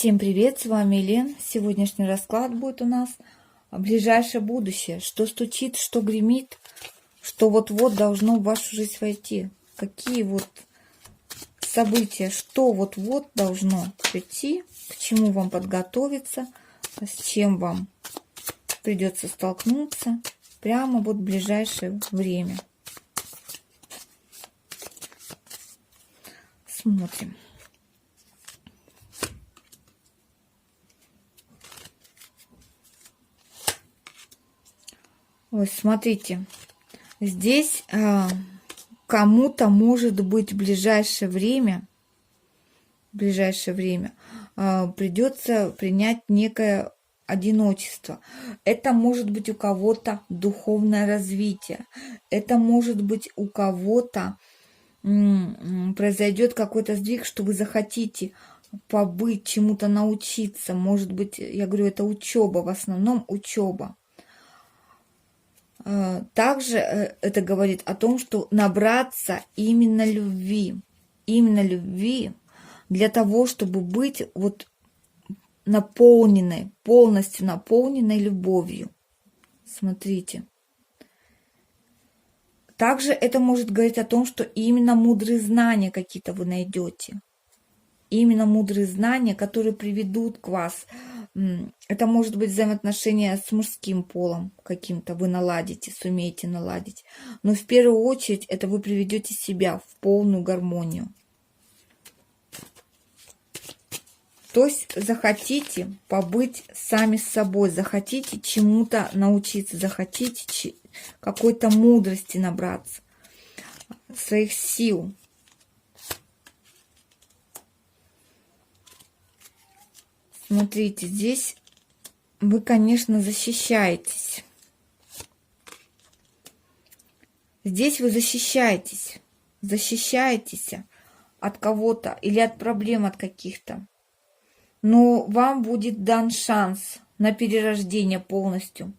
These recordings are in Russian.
Всем привет, с вами Елена. Сегодняшний расклад будет у нас ближайшее будущее. Что стучит, что гремит, что вот-вот должно в вашу жизнь войти. Какие вот события, что вот-вот должно прийти, к чему вам подготовиться, с чем вам придется столкнуться прямо вот в ближайшее время. Смотрим. Ой, смотрите, здесь кому-то может быть в ближайшее время придется принять некое одиночество. Это может быть у кого-то духовное развитие. Это может быть у кого-то произойдет какой-то сдвиг, что вы захотите побыть, чему-то научиться. Может быть, я говорю, это учеба, в основном учеба. Также это говорит о том, что набраться именно любви для того, чтобы быть вот наполненной, полностью наполненной любовью. Смотрите. Также это может говорить о том, что именно мудрые знания какие-то вы найдете. Именно мудрые знания, которые приведут к вас. Это может быть взаимоотношения с мужским полом каким-то вы наладите, сумеете наладить. Но в первую очередь это вы приведете себя в полную гармонию. То есть захотите побыть сами с собой, захотите чему-то научиться, захотите какой-то мудрости набраться, своих сил. Смотрите, здесь вы, конечно, защищаетесь. Здесь вы защищаетесь от кого-то или от проблем от каких-то. Но вам будет дан шанс на перерождение полностью.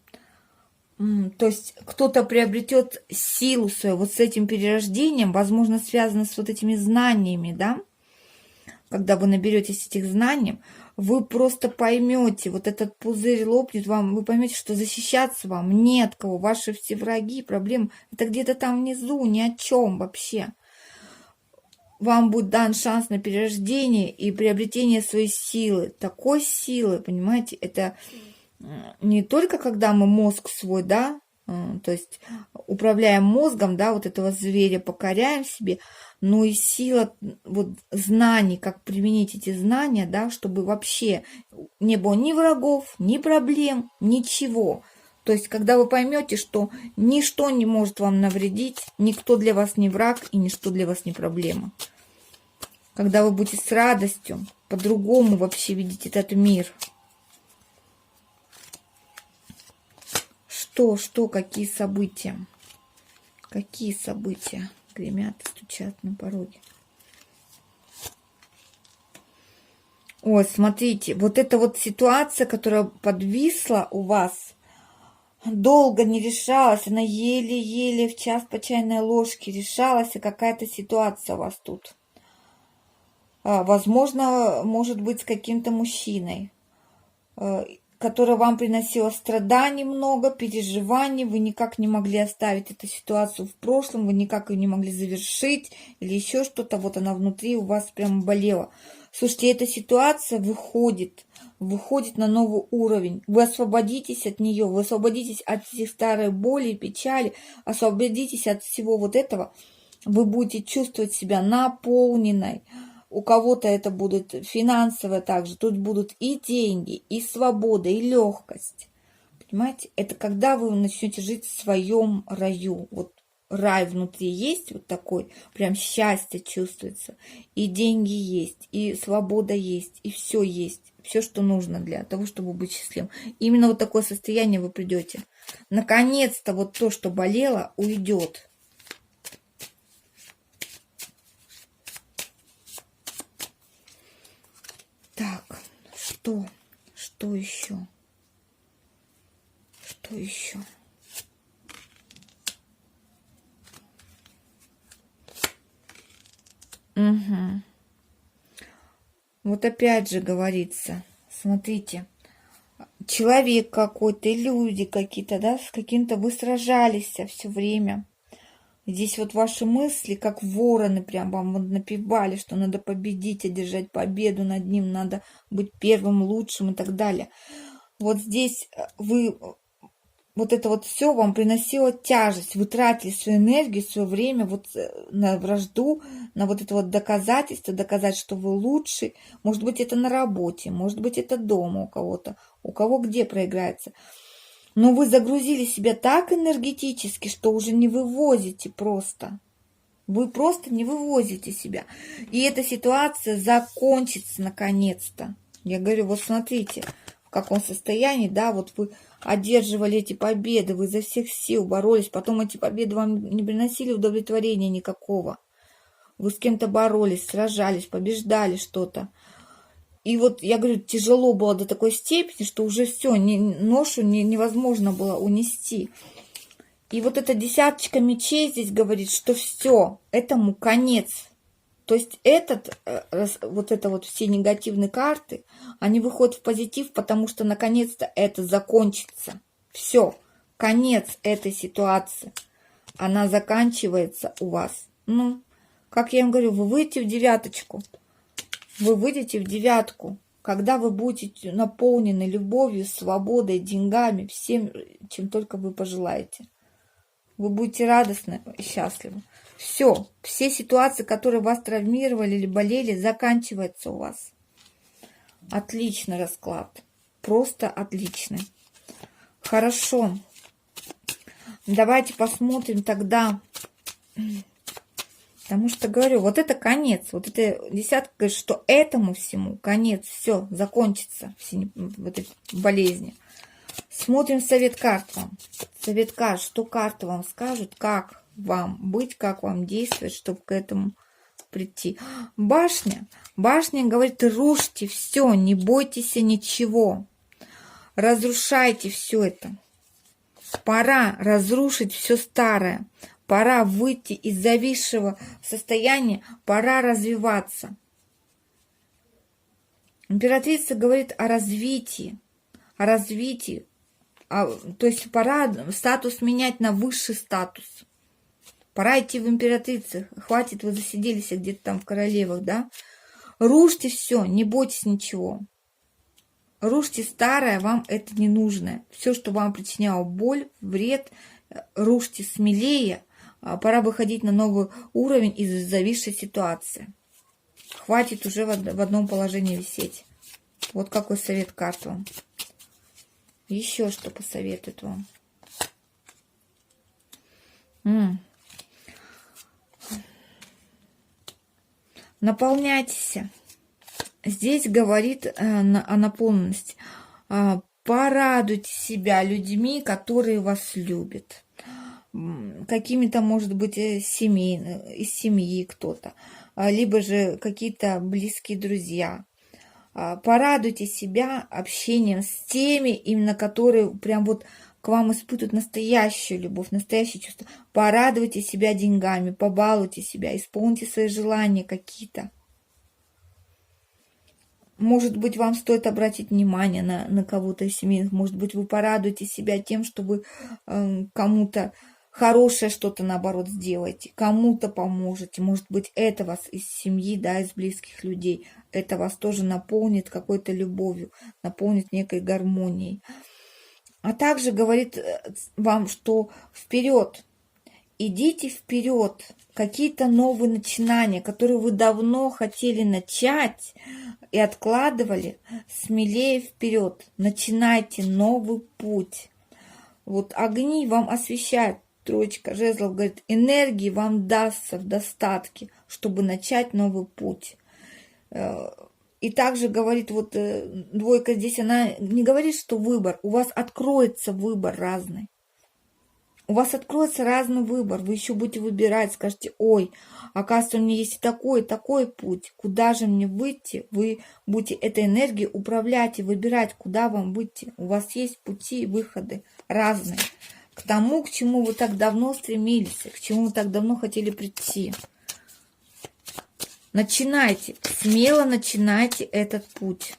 То есть кто-то приобретет силу свою вот с этим перерождением, возможно, связано с вот этими знаниями, да? Когда вы наберетесь этих знаний, вы просто поймете, вот этот пузырь лопнет, вы поймете, что защищаться вам не от кого. Ваши все враги, проблемы, это где-то там внизу, ни о чем вообще. Вам будет дан шанс на перерождение и приобретение своей силы. Такой силы, понимаете, это не только когда мы мозг свой, да, то есть управляем мозгом, да, вот этого зверя покоряем себе, но и сила вот знаний, как применить эти знания, да, чтобы вообще не было ни врагов, ни проблем, ничего. То есть, когда вы поймете, что ничто не может вам навредить, никто для вас не враг и ничто для вас не проблема. Когда вы будете с радостью, по-другому вообще видеть этот мир. Что, какие события? Какие события гремят и стучат на пороге? Ой, смотрите, вот эта вот ситуация, которая подвисла у вас, долго не решалась, она еле-еле в час по чайной ложке решалась, и какая-то ситуация у вас тут. Возможно, может быть, с каким-то мужчиной, которая вам приносила страданий много, переживаний, вы никак не могли оставить эту ситуацию в прошлом, вы никак ее не могли завершить, или еще что-то, вот она внутри у вас прямо болела. Слушайте, эта ситуация выходит на новый уровень. Вы освободитесь от нее, вы освободитесь от этих старой боли и печали, освободитесь от всего вот этого. Вы будете чувствовать себя наполненной. У кого-то это будет финансово также. Тут будут и деньги, и свобода, и легкость. Понимаете? Это когда вы начнете жить в своем раю. Вот рай внутри есть вот такой, прям счастье чувствуется. И деньги есть, и свобода есть, и все есть. Все, что нужно для того, чтобы быть счастливым. Именно вот такое состояние вы придете. Наконец-то вот то, что болело, уйдет. Так, что еще? Что еще? Угу. Вот опять же говорится, смотрите, человек какой-то, и люди какие-то, да, с каким-то вы сражались все время. Здесь вот ваши мысли, как вороны, прям вам вот напевали, что надо победить, одержать победу над ним, надо быть первым, лучшим и так далее. Вот здесь вы, вот это вот все вам приносило тяжесть, вы тратили свою энергию, свое время вот на вражду, на вот это вот доказательство, доказать, что вы лучший. Может быть, это на работе, может быть, это дома у кого-то, у кого где проиграется. Но вы загрузили себя так энергетически, что уже не вывозите просто. Вы просто не вывозите себя. И эта ситуация закончится наконец-то. Я говорю, вот смотрите, в каком состоянии, да, вот вы одерживали эти победы, вы изо всех сил боролись, потом эти победы вам не приносили удовлетворения никакого. Вы с кем-то боролись, сражались, побеждали что-то. И вот, я говорю, тяжело было до такой степени, что уже все, ношу невозможно было унести. И вот эта десяточка мечей здесь говорит, что все, этому конец. То есть вот это вот все негативные карты, они выходят в позитив, потому что наконец-то это закончится. Все, конец этой ситуации. Она заканчивается у вас. Ну, как я им говорю, вы выйдете в девяточку. Вы выйдете в девятку, когда вы будете наполнены любовью, свободой, деньгами, всем, чем только вы пожелаете. Вы будете радостны и счастливы. Все ситуации, которые вас травмировали или болели, заканчиваются у вас. Отличный расклад. Просто отличный. Хорошо. Давайте посмотрим тогда. Потому что, говорю, вот это конец. Вот эта десятка говорит, что этому всему конец. Все, закончится. Все вот эти болезни. Смотрим совет карт вам. Совет карт. Что карты вам скажут, как вам быть, как вам действовать, чтобы к этому прийти. Башня. Башня говорит, рушьте все, не бойтесь ничего. Разрушайте все это. Пора разрушить все старое. Пора выйти из зависшего состояния, пора развиваться. Императрица говорит о развитии. О развитии. То есть пора статус менять на высший статус. Пора идти в императрицы. Хватит, вы засиделись где-то там в королевах, да? Рушьте все, не бойтесь ничего. Рушьте старое, вам это не нужно. Все, что вам причиняло боль, вред, рушьте смелее. Пора выходить на новый уровень из зависшей ситуации. Хватит уже в одном положении висеть. Вот какой совет карт вам. Еще что посоветует вам. Наполняйтесь. Здесь говорит о наполненности. Порадуйте себя людьми, которые вас любят. Какими-то, может быть, из семьи кто-то, либо же какие-то близкие друзья. Порадуйте себя общением с теми, именно которые прям вот к вам испытывают настоящую любовь, настоящее чувство. Порадуйте себя деньгами, побалуйте себя, исполните свои желания какие-то. Может быть, вам стоит обратить внимание на кого-то из семьи. Может быть, вы порадуете себя тем, что вы кому-то хорошее что-то, наоборот, сделаете, кому-то поможете. Может быть, это вас из семьи, да, из близких людей, это вас тоже наполнит какой-то любовью, наполнит некой гармонией. А также говорит вам, что вперед, идите вперед, какие-то новые начинания, которые вы давно хотели начать и откладывали, смелее вперед, начинайте новый путь. Вот огни вам освещают. Троечка жезлов говорит, энергии вам дастся в достатке, чтобы начать новый путь. И также говорит, вот двойка здесь, она не говорит, что выбор, у вас откроется выбор разный. У вас откроется разный выбор, вы еще будете выбирать, скажете, ой, оказывается, у меня есть такой путь, куда же мне выйти? Вы будете этой энергией управлять и выбирать, куда вам выйти. У вас есть пути и выходы разные. К тому, к чему вы так давно стремились, к чему вы так давно хотели прийти. Начинайте, смело начинайте этот путь.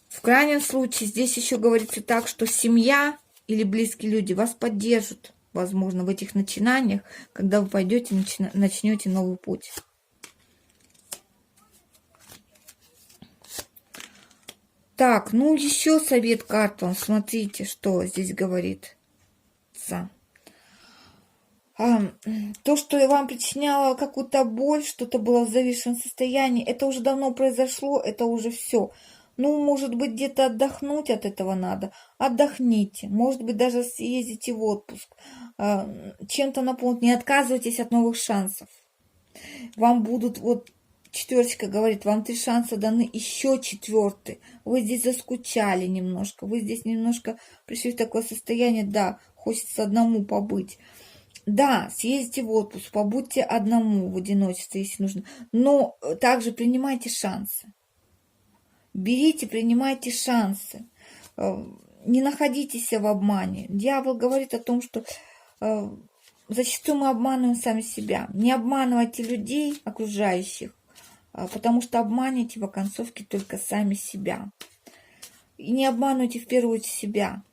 В крайнем случае, здесь еще говорится так, что семья или близкие люди вас поддержат, возможно, в этих начинаниях, когда вы пойдете, начнете новый путь. Так, ну еще совет карт вам. Смотрите, что здесь говорится. То, что вам причиняло какую-то боль, что-то было в зависшем состоянии, это уже давно произошло, это уже все. Ну, может быть, где-то отдохнуть от этого надо. Отдохните. Может быть, даже съездите в отпуск. Чем-то наполнить. Не отказывайтесь от новых шансов. Вам будут, вот четверочка говорит, вам 3 шанса даны, еще 4. Вы здесь заскучали немножко. Вы здесь немножко пришли в такое состояние, да, хочется одному побыть. Да, съездите в отпуск, побудьте одному в одиночестве, если нужно. Но также принимайте шансы. Берите, принимайте шансы. Не находитесь в обмане. Дьявол говорит о том, что зачастую мы обманываем сами себя. Не обманывайте людей, окружающих, потому что обманете в оконцовке только сами себя. И не обманывайте в первую очередь себя.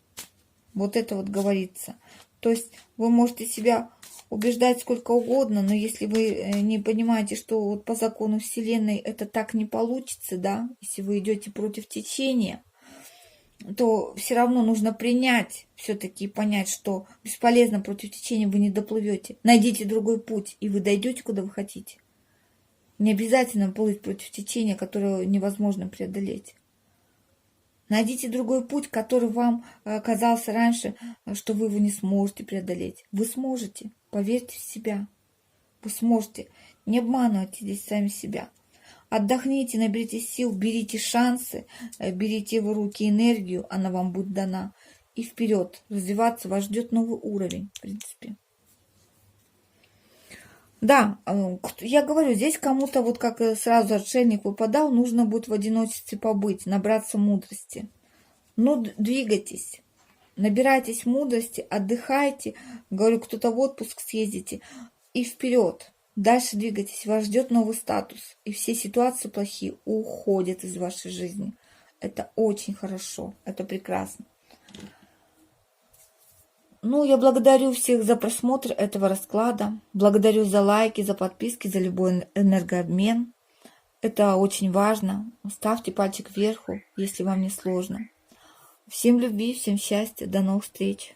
Вот это вот говорится. То есть вы можете себя убеждать сколько угодно, но если вы не понимаете, что вот по закону Вселенной это так не получится, да, если вы идете против течения, то все равно нужно принять все-таки и понять, что бесполезно против течения вы не доплывете. Найдите другой путь, и вы дойдете, куда вы хотите. Не обязательно плыть против течения, которое невозможно преодолеть. Найдите другой путь, который вам казался раньше, что вы его не сможете преодолеть. Вы сможете. Поверьте в себя. Вы сможете. Не обманывайте здесь сами себя. Отдохните, наберитесь сил, берите шансы, берите в руки энергию, она вам будет дана. И вперед. Развиваться вас ждет новый уровень, в принципе. Да, я говорю, здесь кому-то, вот как сразу отшельник выпадал, нужно будет в одиночестве побыть, набраться мудрости. Ну, двигайтесь, набирайтесь мудрости, отдыхайте. Говорю, кто-то в отпуск съездите и вперед. Дальше двигайтесь, вас ждет новый статус. И все ситуации плохие уходят из вашей жизни. Это очень хорошо, это прекрасно. Ну, я благодарю всех за просмотр этого расклада. Благодарю за лайки, за подписки, за любой энергообмен. Это очень важно. Ставьте пальчик вверху, если вам не сложно. Всем любви, всем счастья. До новых встреч.